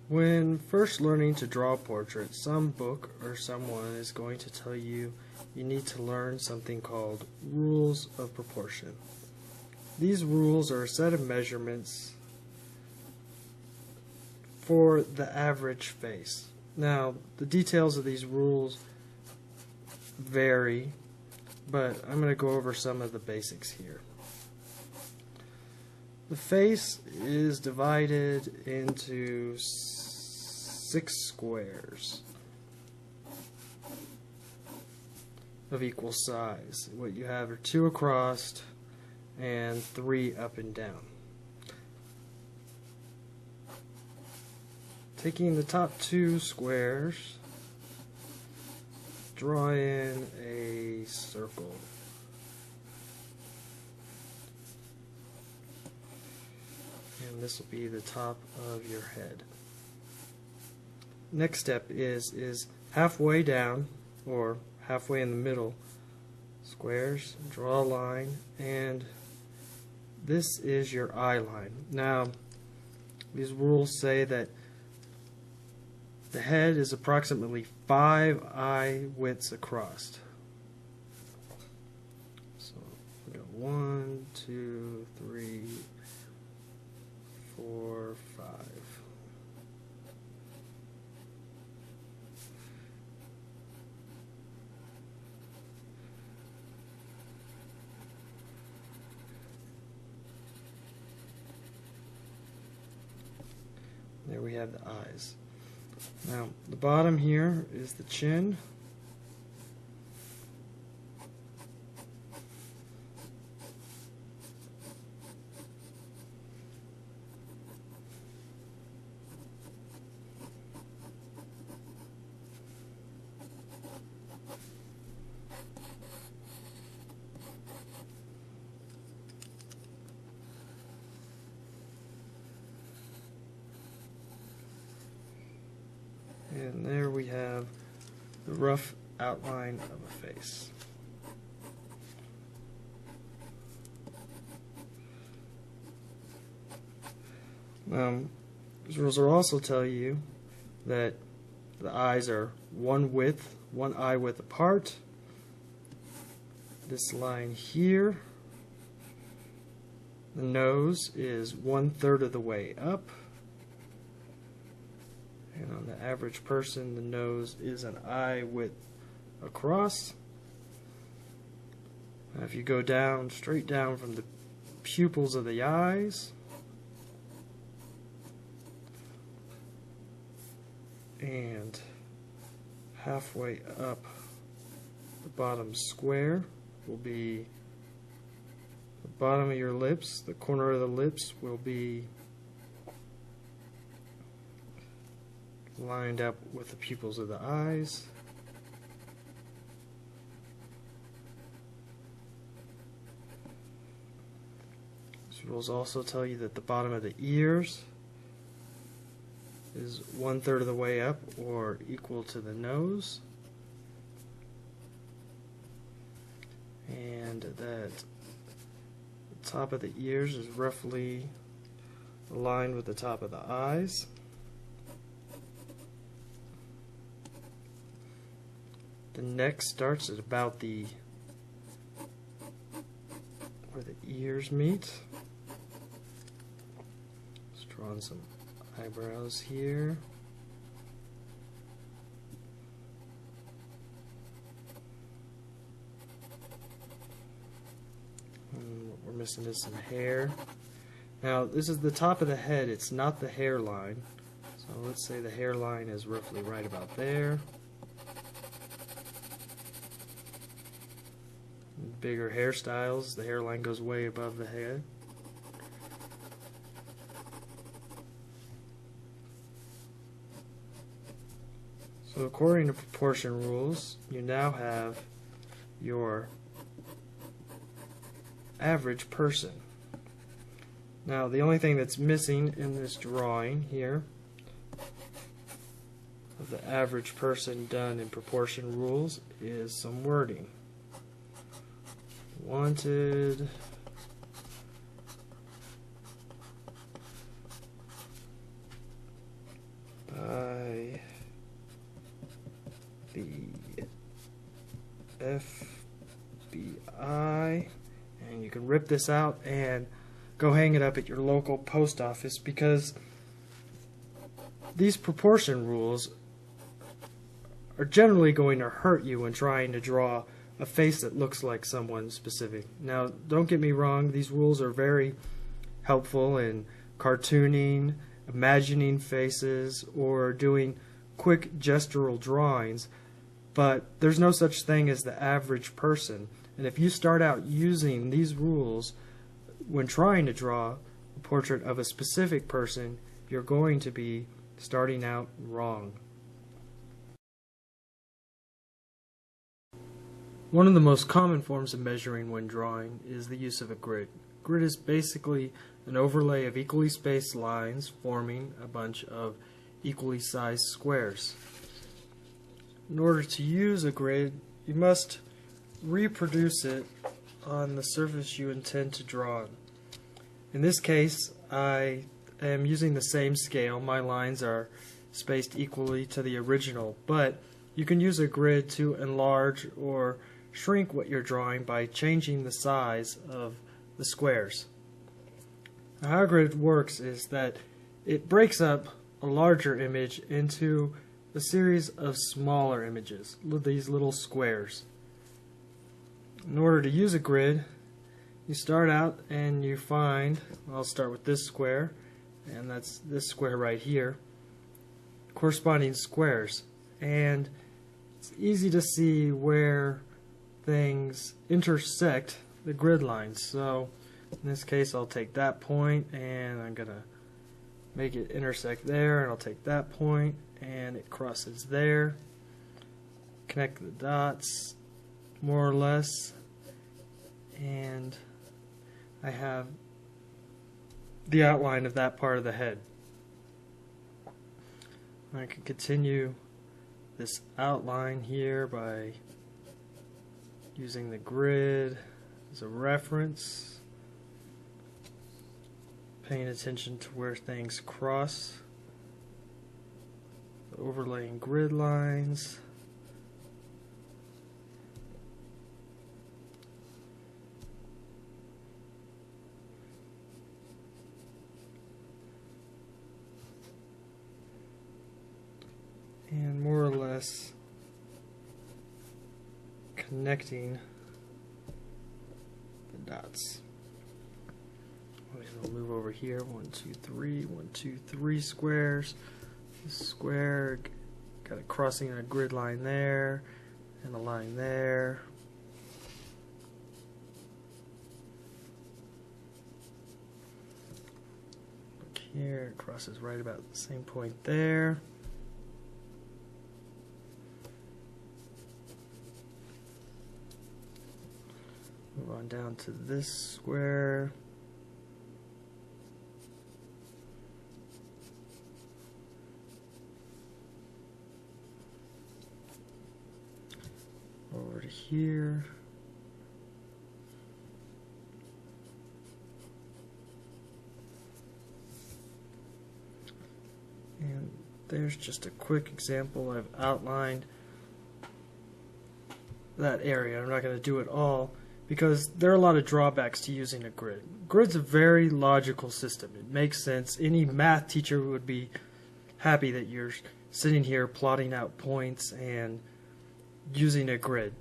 When first learning to draw a portrait, some book or someone is going to tell you you need to learn something called rules of proportion. These rules are a set of measurements for the average face. Now, the details of these rules vary, but I'm going to go over some of the basics here. The face is divided into 6 squares of equal size. What you have are 2 across and 3 up and down. Taking the top 2 squares, draw in a circle. And this will be the top of your head. Next step is halfway down, or halfway in the middle, squares, draw a line, and this is your eye line. Now, these rules say that the head is approximately 5 eye widths across. So we got 1, 2, 3, 4, 5. There we have the eyes. Now, the bottom here is the chin. And there we have the rough outline of a face. These rules will also tell you that the eyes are one eye width apart. This line here, the nose is 1/3 of the way up. And on the average person, the nose is an eye width across. Now if you go down, straight down from the pupils of the eyes, and halfway up the bottom square will be the bottom of your lips. The corner of the lips will be lined up with the pupils of the eyes. These rules also tell you that the bottom of the ears is 1/3 of the way up or equal to the nose, and that the top of the ears is roughly aligned with the top of the eyes. The neck starts at about where the ears meet. Just drawing some eyebrows here. And what we're missing is some hair. Now this is the top of the head, it's not the hairline. So let's say the hairline is roughly right about there. Bigger hairstyles, the hairline goes way above the head. So according to proportion rules, you now have your average person. Now the only thing that's missing in this drawing here of the average person done in proportion rules is some wording. Wanted I the FBI, and you can rip this out and go hang it up at your local post office, because these proportion rules are generally going to hurt you when trying to draw a face that looks like someone specific. Now, don't get me wrong, these rules are very helpful in cartooning, imagining faces, or doing quick gestural drawings, but there's no such thing as the average person. And if you start out using these rules when trying to draw a portrait of a specific person, you're going to be starting out wrong. One of the most common forms of measuring when drawing is the use of a grid. Grid is basically an overlay of equally spaced lines forming a bunch of equally sized squares. In order to use a grid, you must reproduce it on the surface you intend to draw on. In this case, I am using the same scale. My lines are spaced equally to the original, but you can use a grid to enlarge or shrink what you're drawing by changing the size of the squares. Now, how a grid works is that it breaks up a larger image into a series of smaller images, these little squares. In order to use a grid, you start out and you find, I'll start with this square, and that's this square right here, corresponding squares. And it's easy to see where things intersect the grid lines. So in this case, I'll take that point and I'm going to make it intersect there, and I'll take that point and it crosses there. Connect the dots more or less, and I have the outline of that part of the head. I can continue this outline here by using the grid as a reference, paying attention to where things cross, overlaying grid lines. And more or less connecting the dots. We'll move over here. 1, 2, 3. 1, 2, 3 squares. This square got it crossing a grid line there, and a line there. Look here, it crosses right about the same point there. Move on down to this square. Over to here. And there's just a quick example. I've outlined that area. I'm not going to do it all, because there are a lot of drawbacks to using a grid. Grid's a very logical system. It makes sense. Any math teacher would be happy that you're sitting here plotting out points and using a grid.